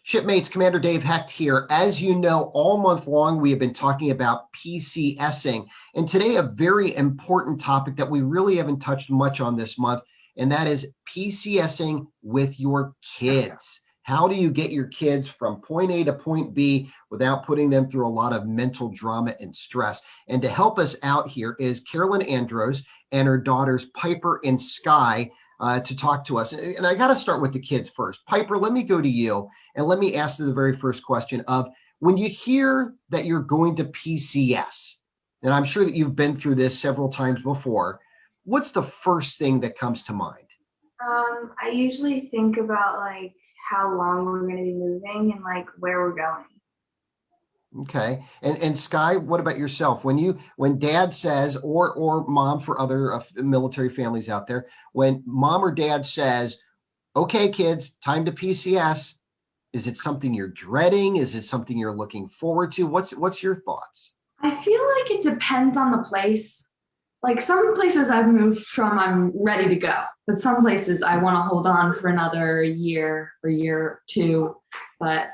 Shipmates, Commander Dave Hecht here. As you know, all month long, we have been talking about PCSing. And today, a very important topic that we really haven't touched much on this month, and that is PCSing with your kids. How do you get your kids from point A to point B without putting them through a lot of mental drama and stress? And to help us out here is Carolyn Andros and her daughters, Piper and Sky, to talk to us. And I got to start with the kids first. Piper, let me go to you and let me ask you the very first question of when you hear that you're going to PCS, and I'm sure that you've been through this several times before, what's the first thing that comes to mind? I usually think about like how long we're going to be moving and like where we're going. Okay. And Sky, what about yourself? When dad says, or mom for other military families out there, when mom or dad says, okay, kids, time to PCS, is it something you're dreading? Is it something you're looking forward to? What's your thoughts? I feel like it depends on the place. Like some places I've moved from, I'm ready to go. But some places I want to hold on for another year or year or two. But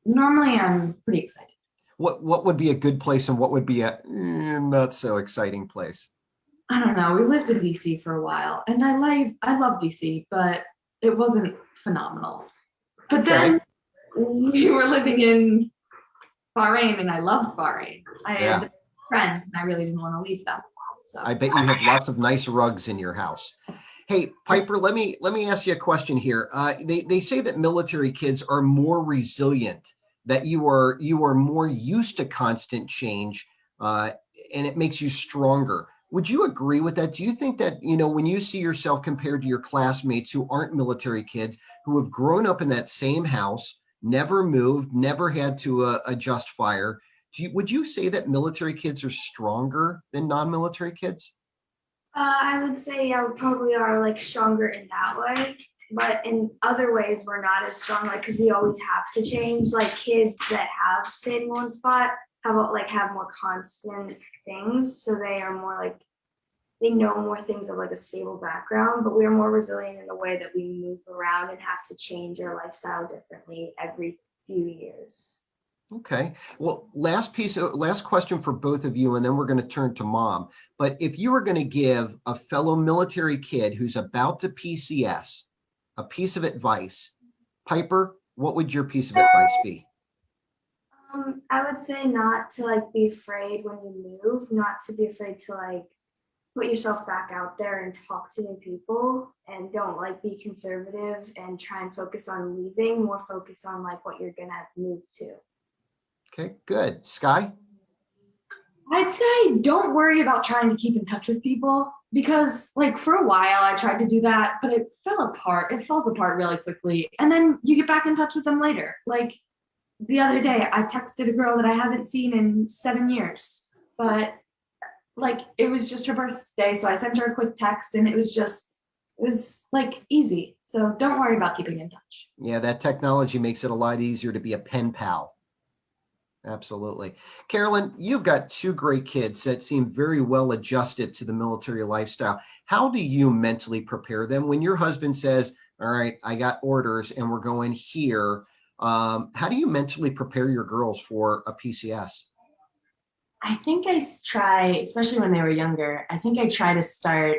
normally I'm pretty excited. What would be a good place and what would be a not so exciting place? I don't know. We lived in DC for a while and I love DC, but it wasn't phenomenal. But then we were living in Bahrain and I loved Bahrain. I had a friend and I really didn't want to leave them. So I bet you have lots of nice rugs in your house. Hey, Piper, let me ask you a question here. They say that military kids are more resilient, that you are more used to constant change, and it makes you stronger. Would you agree with that? Do you think that, when you see yourself compared to your classmates who aren't military kids, who have grown up in that same house, never moved, never had to adjust fire, would you say that military kids are stronger than non-military kids? I would say probably are like stronger in that way, but in other ways we're not as strong. Like because we always have to change. Like kids that have stayed in one spot have more constant things, so they are more like they know more things of like a stable background. But we are more resilient in the way that we move around and have to change our lifestyle differently every few years. Okay. Well, last question for both of you, and then we're going to turn to mom. But if you were going to give a fellow military kid who's about to PCS a piece of advice, Piper, what would your piece of advice be? I would say not to like be afraid when you move, not to be afraid to like put yourself back out there and talk to new people, and don't like be conservative and try and focus on leaving, more focus on like what you're gonna move to. Okay, good. Sky? I'd say don't worry about trying to keep in touch with people because like for a while I tried to do that, but it fell apart. It falls apart really quickly. And then you get back in touch with them later. Like the other day I texted a girl that I haven't seen in 7 years, but like it was just her birthday. So I sent her a quick text and it was like easy. So don't worry about keeping in touch. Yeah, that technology makes it a lot easier to be a pen pal. Absolutely. Carolyn, you've got two great kids that seem very well adjusted to the military lifestyle. How do you mentally prepare them when your husband says, all right, I got orders and we're going here? How do you mentally prepare your girls for a PCS? I think I try, especially when they were younger, I think I try to start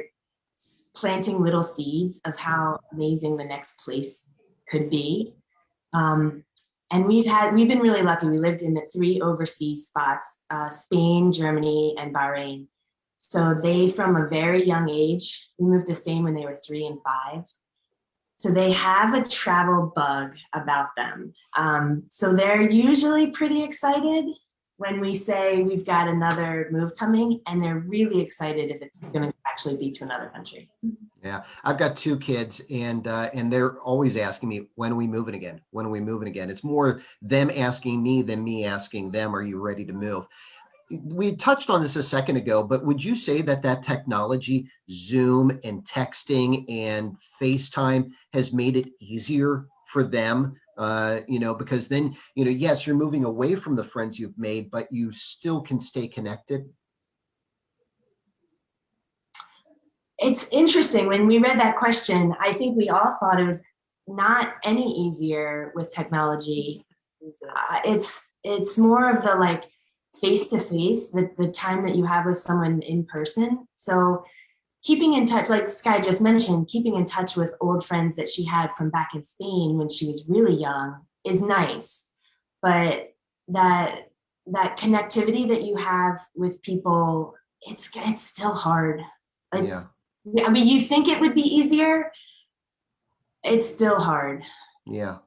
planting little seeds of how amazing the next place could be. And we've been really lucky. We lived in the 3 overseas spots, Spain, Germany, and Bahrain. So they, from a very young age, we moved to Spain when they were 3 and 5. So they have a travel bug about them. So they're usually pretty excited when we say we've got another move coming, and they're really excited if it's going to actually be to another country. Yeah, I've got 2 kids, and they're always asking me, when are we moving again? When are we moving again? It's more them asking me than me asking them, are you ready to move? We touched on this a second ago, but would you say that technology, Zoom and texting and FaceTime, has made it easier for them? Because then, yes, you're moving away from the friends you've made, but you still can stay connected. It's interesting. When we read that question, I think we all thought it was not any easier with technology It's more of the like face to face, the time that you have with someone in person. So keeping in touch, like Sky just mentioned, keeping in touch with old friends that she had from back in Spain when she was really young is nice. But that connectivity that you have with people, it's still hard. Yeah. I mean, you think it would be easier. It's still hard. Yeah.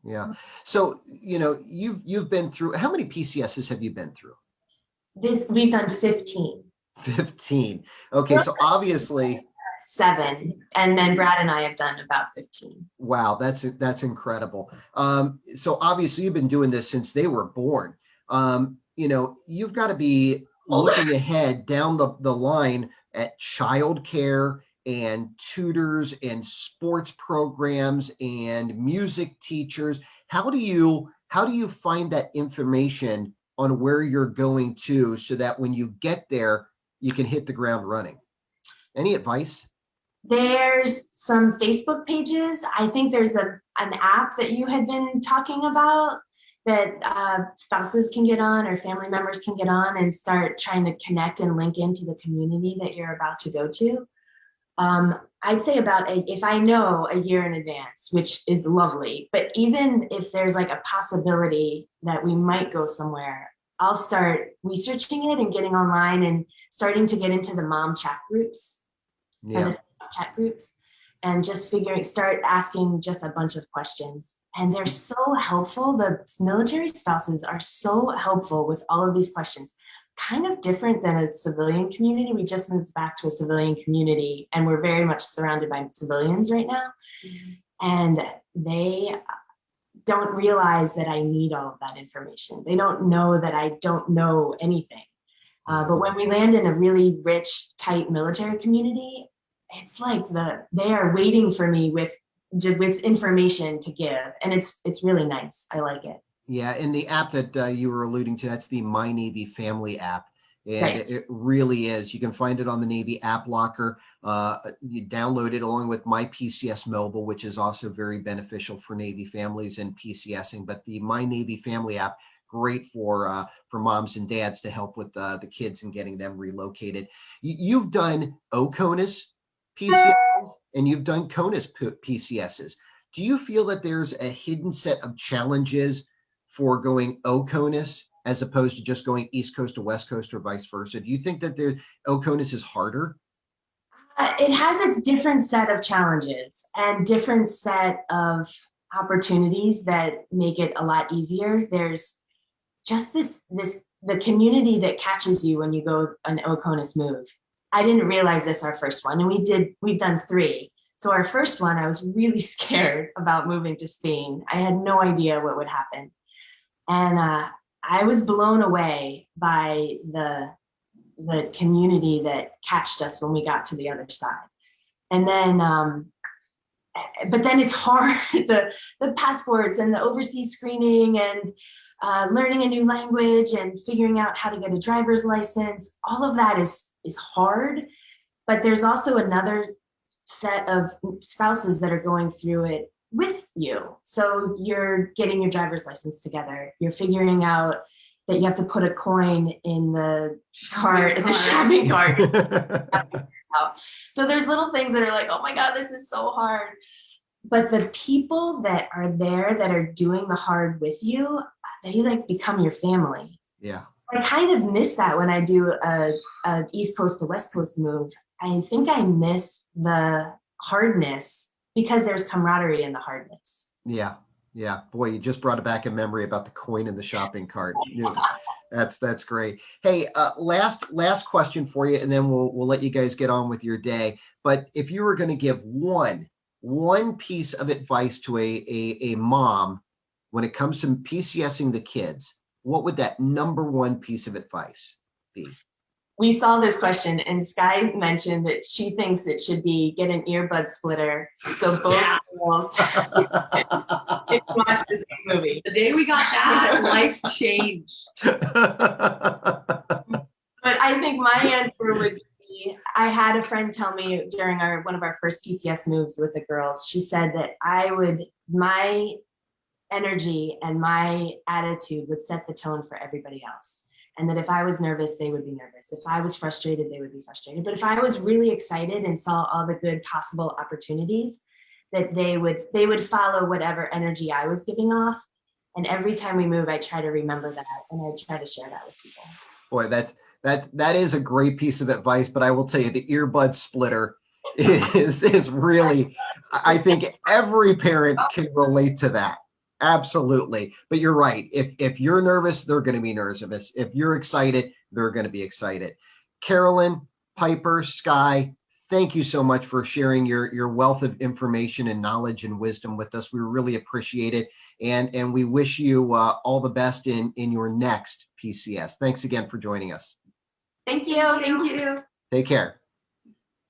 Yeah. So, you've been through, how many PCSs have you been through? We've done 15. 15. Okay. So obviously, 7, and then Brad and I have done about 15. wow, that's incredible. So obviously you've been doing this since they were born. You've got to be looking ahead down the line at childcare and tutors and sports programs and music teachers. How do you find that information on where you're going to so that when you get there, you can hit the ground running? Any advice? There's some Facebook pages. I think there's an app that you had been talking about that spouses can get on or family members can get on and start trying to connect and link into the community that you're about to go to. I'd say if I know a year in advance, which is lovely, but even if there's like a possibility that we might go somewhere, I'll start researching it and getting online and starting to get into the mom chat groups. Yeah. Chat groups and just start asking just a bunch of questions. And they're so helpful. The military spouses are so helpful with all of these questions. Kind of different than a civilian community. We just moved back to a civilian community and we're very much surrounded by civilians right now. And they don't realize that I need all of that information. They don't know that I don't know anything. But when we land in a really rich, tight military community, it's like they are waiting for me with information to give, and it's really nice. I like it. Yeah, and the app that you were alluding to, that's the My Navy Family app. And Right. it really is. You can find it on the Navy App Locker. You download it along with My PCS Mobile, which is also very beneficial for Navy families and PCSing. But the My Navy Family app, great for moms and dads to help with the kids and getting them relocated. You've done OCONUS PCSs and you've done CONUS PCSs. Do you feel that there's a hidden set of challenges for going OCONUS as opposed to just going East Coast to West Coast or vice versa? Do you think that OCONUS is harder? It has its different set of challenges and different set of opportunities that make it a lot easier. There's just the community that catches you when you go an OCONUS move. I didn't realize this our first one, and we've done 3. So our first one, I was really scared about moving to Spain. I had no idea what would happen. And I was blown away by the community that catched us when we got to the other side. And then, but then it's hard, the passports and the overseas screening and learning a new language and figuring out how to get a driver's license. All of that is hard, but there's also another set of spouses that are going through it with you. So you're getting your driver's license together. You're figuring out that you have to put a coin in the shopping cart. So there's little things that are like, oh my God, this is so hard. But the people that are there that are doing the hard with you, they like become your family. Yeah. I kind of miss that when I do a East Coast to West Coast move. I think I miss the hardness because there's camaraderie in the hardness. Yeah. Yeah. Boy, you just brought it back in memory about the coin in the shopping cart. Yeah. That's great. Hey, last question for you, and then we'll let you guys get on with your day. But if you were going to give one piece of advice to a mom when it comes to PCSing the kids, what would that number one piece of advice be? We saw this question, and Sky mentioned that she thinks it should be get an earbud splitter so both girls can watch the same movie. The day we got that, life changed. But I think my answer would be, I had a friend tell me during one of our first PCS moves with the girls, she said that my energy and my attitude would set the tone for everybody else. And that if I was nervous, they would be nervous. If I was frustrated, they would be frustrated. But if I was really excited and saw all the good possible opportunities, that they would follow whatever energy I was giving off. And every time we move, I try to remember that, and I try to share that with people. Boy, that is a great piece of advice, but I will tell you the earbud splitter is really, I think every parent can relate to that. Absolutely. But you're right. If you're nervous, they're going to be nervous. If you're excited, they're going to be excited. Carolyn, Piper, Sky, thank you so much for sharing your wealth of information and knowledge and wisdom with us. We really appreciate it. And we wish you all the best in your next PCS. Thanks again for joining us. Thank you. Thank you. Take care.